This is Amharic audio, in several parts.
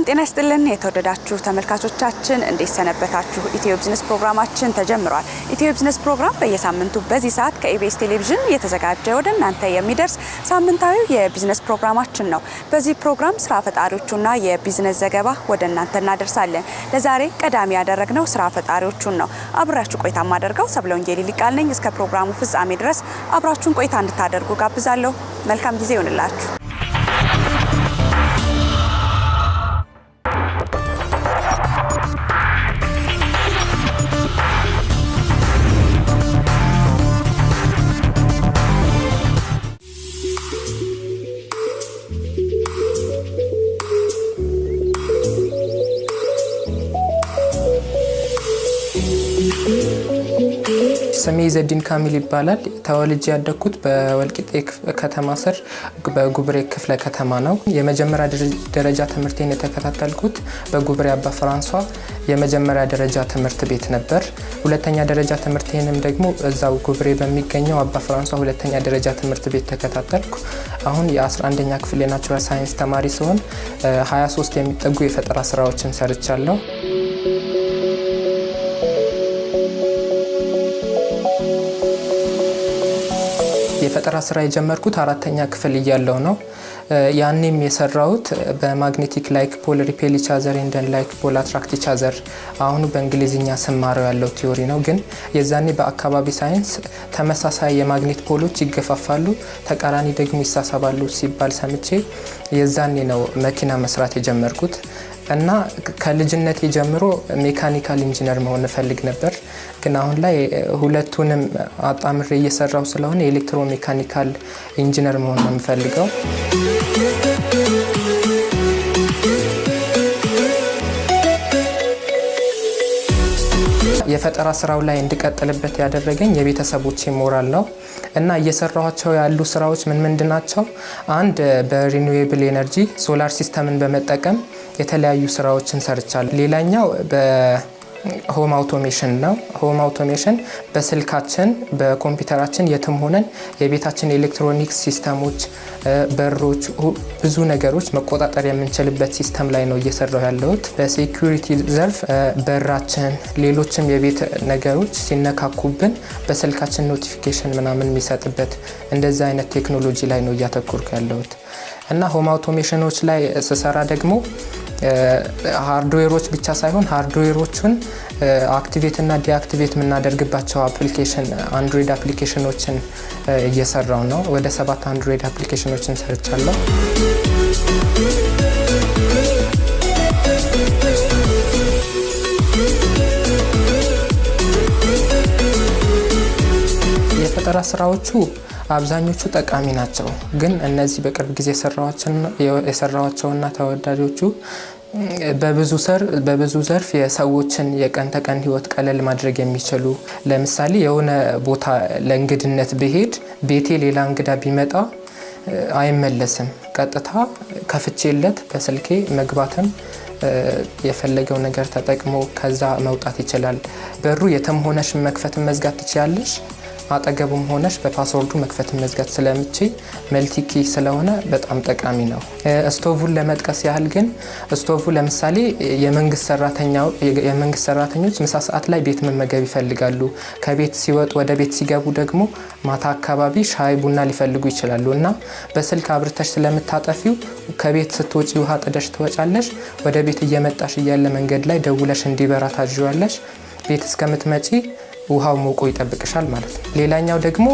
ጤና ይስጥልን የተወደዳችሁ ተመልካቾቻችን እንዴት ሰነበታችሁ? ኢትዮ ቢዝነስ ፕሮግራማችን ተጀምሯል። ኢትዮ ቢዝነስ ፕሮግራም በየሳምንቱ በዚህ ሰዓት ከኢቢኤስ ቴሌቪዥን እየተዘጋጀ ወደ እናንተ የሚደርስ ሳምንታዊ የቢዝነስ ፕሮግራማችን ነው። በዚህ ፕሮግራም ስራ ፈጣሪዎቹና የቢዝነስ ዘገባ ወደ እናንተ እናደርሳለን። ለዛሬ ቀዳሚ ያደረግነው ስራ ፈጣሪዎቹን ነው። አብራችሁ ቆይታ ማደርገው ሰብለወንጌል ሊቃል ነኝ። እስከ ፕሮግራሙ ፍጻሜ ድረስ አብራችሁን ቆይታ እንድታደርጉ ጋብዛለሁ። መልካም ጊዜ ይሁንላችሁ። ስሜ ዘዲን ካሚል ይባላል። ተወልጄ ያደግኩት በወልቂጤ ከተማ ስር በጉብሬ ክፍለ ከተማ ነው። የመጀመሪያ ደረጃ ትምህርቴን የተከታተልኩት በጉብሬ አባ ፍራንሷ የመጀመሪያ ደረጃ ትምህርት ቤት ነበር። ሁለተኛ ደረጃ ትምህርቴንም ደግሞ እዛው ጉብሬ በሚገኘው አባ ፍራንሷ ሁለተኛ ደረጃ ትምህርት ቤት ተከታተልኩ። አሁን የ11ኛ ክፍል የናቹራል ሳይንስ ተማሪ ሲሆን 23 የሚጠጉ የፈጠራ ስራዎችን ሰርቻለሁ። የፈጠራ ስራ የጀመርኩት 4ኛ ክፍል እያለሁ ነው። ያኔም የሰራሁት በማግኔቲክ ላይክ ፖል ሪፔል ኢች አዘር ኤንድ ላይክ ፖል አትራክት ኢች አዘር አሁን በእንግሊዝኛ ስማረው ያለው ቲዮሪ ነው። ግን የዛኔ በአካባቢ ሳይንስ ተመሳሳይ የማግኔት ፖሎች ይገፋፋሉ፣ ተቃራኒ ደግሞ ይሳሳባሉ ሲባል ሰምቼ የዛኔ ነው መኪና መስራት የጀመርኩት እና ከልጅነቴ ጀምሮ ሜካኒካል ኢንጂነር መሆን እፈልግ ነበር። ግን አሁን ላይ ሁለቱንም አጣምሬ እየሰራው ስለሆነ ኤሌክትሮ ሜካኒካል ኢንጂነር መሆን ነው የምፈልገው። የፈጠራ ስራው ላይ እንድቀጥልበት ያደረገኝ የቤተሰቦቼ ሞራል ነው እና እየሰራኋቸው ያሉ ስራዎች ምንድናቸው? አንድ በሪኒዌብል ኤነርጂ ሶላር ሲስተምን በመጠቀም የተለያዩ ስራዎችን ሰርቻለሁ። ሌላኛው በሆም አውቶሜሽን ነው። ሆም አውቶሜሽን በስልካችን በኮምፒውተራችን የትም ሆነን የቤታችን ኤሌክትሮኒክስ ሲስተሞች፣ በሮች፣ ብዙ ነገሮች መቆጣጠር የምንችልበት ሲስተም ላይ ነው እየሰራሁ ያለሁት። በሴኩሪቲ ዘርፍ በራችን፣ ሌሎችም የቤት ነገሮች ሲነካኩብን በስልካችን ኖቲፊኬሽን ምናምን የሚሰጥበት እንደዛ አይነት ቴክኖሎጂ ላይ ነው እያተኮርኩ ያለሁት እና ሆም አውቶሜሽኖች ላይ ስሰራ ደግሞ ሃርድዌሮች ብቻ ሳይሆን ሃርድዌሮቹን አክቲቬት እና ዲአክቲቬት የምናደርግባቸው አፕሊኬሽን አንድሮይድ አፕሊኬሽኖችን እየሰራው ነው። ወደ 7 አንድሮይድ አፕሊኬሽኖችን ሰርቻለሁ። የፈጠራ ስራዎቹ አብዛኞቹ ጠቃሚ ናቸው። ግን እነዚህ በቅርብ ጊዜ የሰራዋቸውና ተወዳጆቹ በብዙ ዘርፍ የሰዎችን የቀን ተቀን ህይወት ቀለል ማድረግ የሚችሉ፣ ለምሳሌ የሆነ ቦታ ለእንግድነት ብሄድ ቤቴ ሌላ እንግዳ ቢመጣ አይመለስም። ቀጥታ ከፍቼለት በስልኬ መግባትም የፈለገው ነገር ተጠቅሞ ከዛ መውጣት ይችላል። በሩ የትም ሆነሽ መክፈትን መዝጋት ትችያለሽ። አጠገቡም ሆነሽ በፓስወርዱ መክፈት መዝጋት ስለምችይ መልቲኪ ስለሆነ በጣም ጠቃሚ ነው። ስቶቭን ለመጥቀስ ያህል ግን ስቶቭ ለምሳሌ የመንግስት ሰራተኞች ምሳ ሰዓት ላይ ቤት መመገብ ይፈልጋሉ። ከቤት ሲወጡ ወደ ቤት ሲገቡ ደግሞ ማታ አካባቢ ሻይ ቡና ሊፈልጉ ይችላሉ እና በስልክ አብርተሽ ስለምታጠፊው ከቤት ስትወጪ ውሃ ጥደሽ ትወጫለሽ። ወደ ቤት እየመጣሽ እያለ መንገድ ላይ ደውለሽ እንዲበራ ታጅዋለሽ። ቤት እስከምትመጪ ውሃው ሞቆ ይጠብቅሻል ማለት ነው። ሌላኛው ደግሞ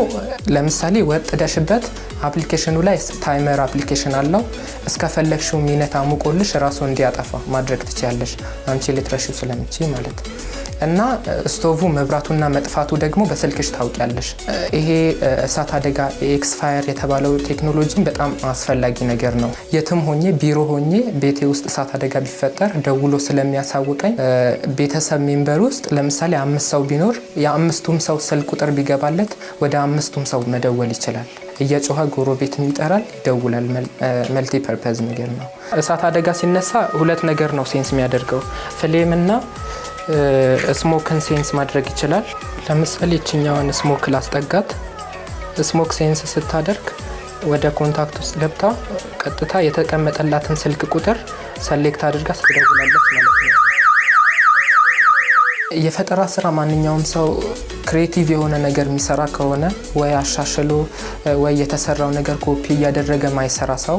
ለምሳሌ ወጥ ደሽበት አፕሊኬሽኑ ላይ ታይመር አፕሊኬሽን አለው። እስከፈለግሽው ሚኒት አሙቆልሽ ራሱ እንዲያጠፋ ማድረግ ትችያለሽ አንቺ ልትረሺው ስለምትችይ ማለት ነው። እና ስቶቭ መብራቱና መጥፋቱ ደግሞ በስልክሽ ታውቂያለሽ። ይሄ እሳት አደጋ ኤክስፋየር የተባለው ቴክኖሎጂ በጣም አስፈላጊ ነገር ነው። የትም ሆኜ ቢሮ ሆኜ ቤቴ ውስጥ እሳት አደጋ ቢፈጠር ደውሎ ስለሚያሳውቀኝ ቤተሰብ ሜምበር ውስጥ ለምሳሌ 5 ሰው ቢኖር የ5ቱም ሰው ስልክ ቁጥር ቢገባለት ወደ 5ቱም ሰው መደወል ይችላል። እየጮኸ ጎረቤትም ይጠራል፣ ይደውላል። መልቲ ፐርፐዝ ነገር ነው። እሳት አደጋ ሲነሳ ሁለት ነገር ነው ሴንስ የሚያደርገው፣ ፍሌም እና ስሞክን ሴንስ ማድረግ ይችላል። ለምሳሌ እችኛዋን ስሞክ ላስጠጋት። ስሞክ ሴንስ ስታደርግ ወደ ኮንታክት ውስጥ ገብታ ቀጥታ የተቀመጠላትን ስልክ ቁጥር ሰሌክት አድርጋ ትደውላለች ማለት ነው። የፈጠራ ስራ ማንኛውም ሰው ክሬቲቭ የሆነ ነገር የሚሰራ ከሆነ ወይ አሻሽሎ ወይ የተሰራው ነገር ኮፒ እያደረገ ማይሰራ ሰው፣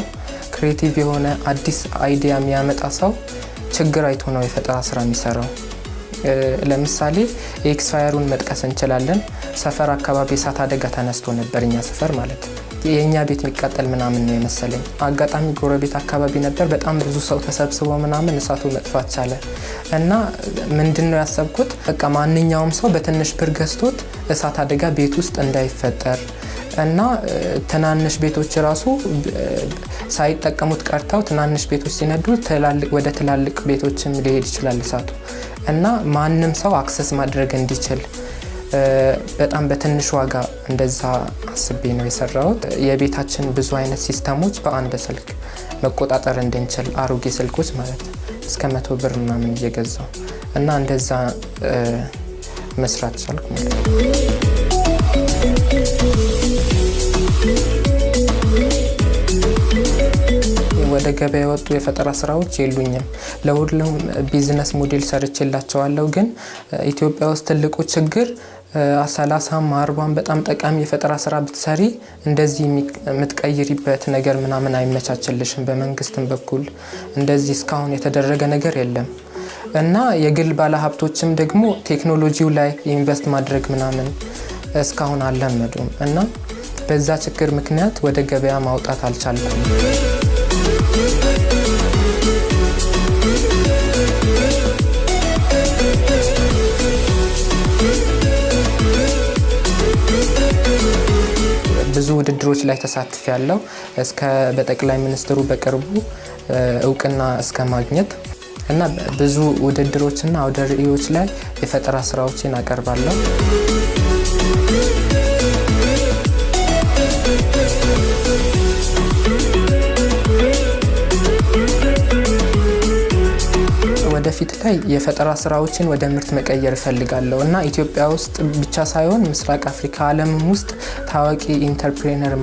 ክሬቲቭ የሆነ አዲስ አይዲያ የሚያመጣ ሰው ችግር አይቶ ነው የፈጠራ ስራ የሚሰራው። ለምሳሌ ኤክስፋየሩን መጥቀስ እንችላለን። ሰፈር አካባቢ እሳት አደጋ ተነስቶ ነበር፣ እኛ ሰፈር ማለት ነው። የኛ ቤት የሚቃጠል ምናምን ነው የመሰለኝ። አጋጣሚ ጎረቤት አካባቢ ነበር። በጣም ብዙ ሰው ተሰብስቦ ምናምን እሳቱ መጥፋት ቻለ እና ምንድነው ያሰብኩት፣ በቃ ማንኛውም ሰው በትንሽ ብር ገዝቶት እሳት አደጋ ቤት ውስጥ እንዳይፈጠር እና ትናንሽ ቤቶች ራሱ ሳይጠቀሙት ቀርተው ትናንሽ ቤቶች ሲነዱ ወደ ትላልቅ ቤቶችም ሊሄድ ይችላል እሳቱ እና ማንም ሰው አክሰስ ማድረግ እንዲችል በጣም በትንሽ ዋጋ እንደዛ አስቤ ነው የሰራሁት። የቤታችን ብዙ አይነት ሲስተሞች በአንድ ስልክ መቆጣጠር እንድንችል፣ አሮጌ ስልኮች ማለት ነው እስከ 100 ብር ምናምን እየገዛው እና እንደዛ መስራት ቻልኩ ማለት ነው። ወደ ገበያ የወጡ የፈጠራ ስራዎች የሉኝም። ለሁሉም ቢዝነስ ሞዴል ሰርችላቸዋለሁ። ግን ኢትዮጵያ ውስጥ ትልቁ ችግር 30 40 በጣም ጠቃሚ የፈጠራ ስራ ብትሰሪ እንደዚህ የምትቀይሪበት ነገር ምናምን አይመቻችልሽም። በመንግስትም በኩል እንደዚህ እስካሁን የተደረገ ነገር የለም እና የግል ባለሀብቶችም ደግሞ ቴክኖሎጂው ላይ ኢንቨስት ማድረግ ምናምን እስካሁን አልለመዱም እና በዛ ችግር ምክንያት ወደ ገበያ ማውጣት አልቻልኩም። ብዙ ውድድሮች ላይ ተሳትፌያለሁ እስከ በጠቅላይ ሚኒስትሩ በቅርቡ እውቅና እስከ ማግኘት እና ብዙ ውድድሮችና አውደ ርዕዮች ላይ የፈጠራ ስራዎችን አቀርባለሁ። ወደፊት ላይ የፈጠራ ስራዎችን ወደ ምርት መቀየር እፈልጋለሁ እና ኢትዮጵያ ውስጥ ብቻ ሳይሆን ምስራቅ አፍሪካ ዓለምም ውስጥ ታዋቂ ኢንተርፕሬነር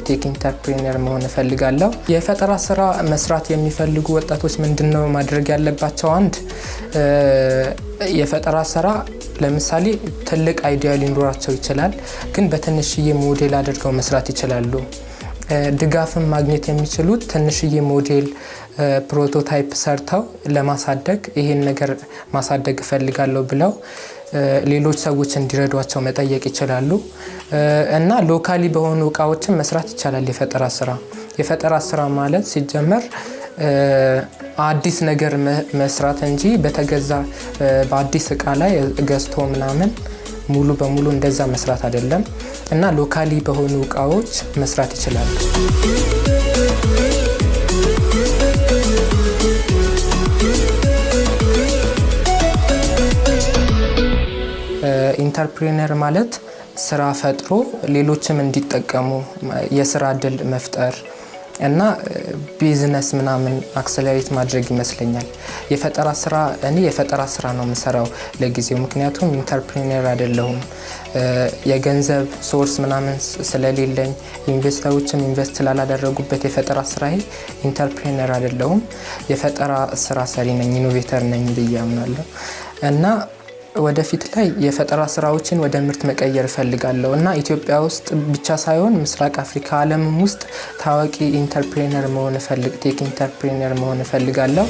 ቴክ ኢንተርፕሬነር መሆን እፈልጋለሁ። የፈጠራ ስራ መስራት የሚፈልጉ ወጣቶች ምንድነው ማድረግ ያለባቸው? አንድ የፈጠራ ስራ ለምሳሌ ትልቅ አይዲያ ሊኖራቸው ይችላል፣ ግን በትንሽዬ ሞዴል አድርገው መስራት ይችላሉ። ድጋፍን ማግኘት የሚችሉት ትንሽዬ ሞዴል ፕሮቶታይፕ ሰርተው ለማሳደግ ይሄን ነገር ማሳደግ እፈልጋለሁ ብለው ሌሎች ሰዎች እንዲረዷቸው መጠየቅ ይችላሉ እና ሎካሊ በሆኑ እቃዎችን መስራት ይቻላል። የፈጠራ ስራ ማለት ሲጀመር አዲስ ነገር መስራት እንጂ በተገዛ በአዲስ እቃ ላይ ገዝቶ ምናምን ሙሉ በሙሉ እንደዛ መስራት አይደለም እና ሎካሊ በሆኑ እቃዎች መስራት ይችላሉ። ኢንተርፕሬነር ማለት ስራ ፈጥሮ ሌሎችም እንዲጠቀሙ የስራ እድል መፍጠር እና ቢዝነስ ምናምን አክሰለሬት ማድረግ ይመስለኛል። እኔ የፈጠራ ስራ ነው የምሰራው ለጊዜው፣ ምክንያቱም ኢንተርፕሬነር አይደለሁም። የገንዘብ ሶርስ ምናምን ስለሌለኝ ኢንቨስተሮችም ኢንቨስት ስላላደረጉበት የፈጠራ ስራዬ ኢንተርፕሬነር አይደለሁም። የፈጠራ ስራ ሰሪ ነኝ፣ ኢኖቬተር ነኝ ብዬ አምናለሁ እና ወደፊት ላይ የፈጠራ ስራዎችን ወደ ምርት መቀየር እፈልጋለሁ እና ኢትዮጵያ ውስጥ ብቻ ሳይሆን ምስራቅ አፍሪካ ዓለምም ውስጥ ታዋቂ ቴክ ኢንተርፕሬነር መሆን እፈልጋለሁ።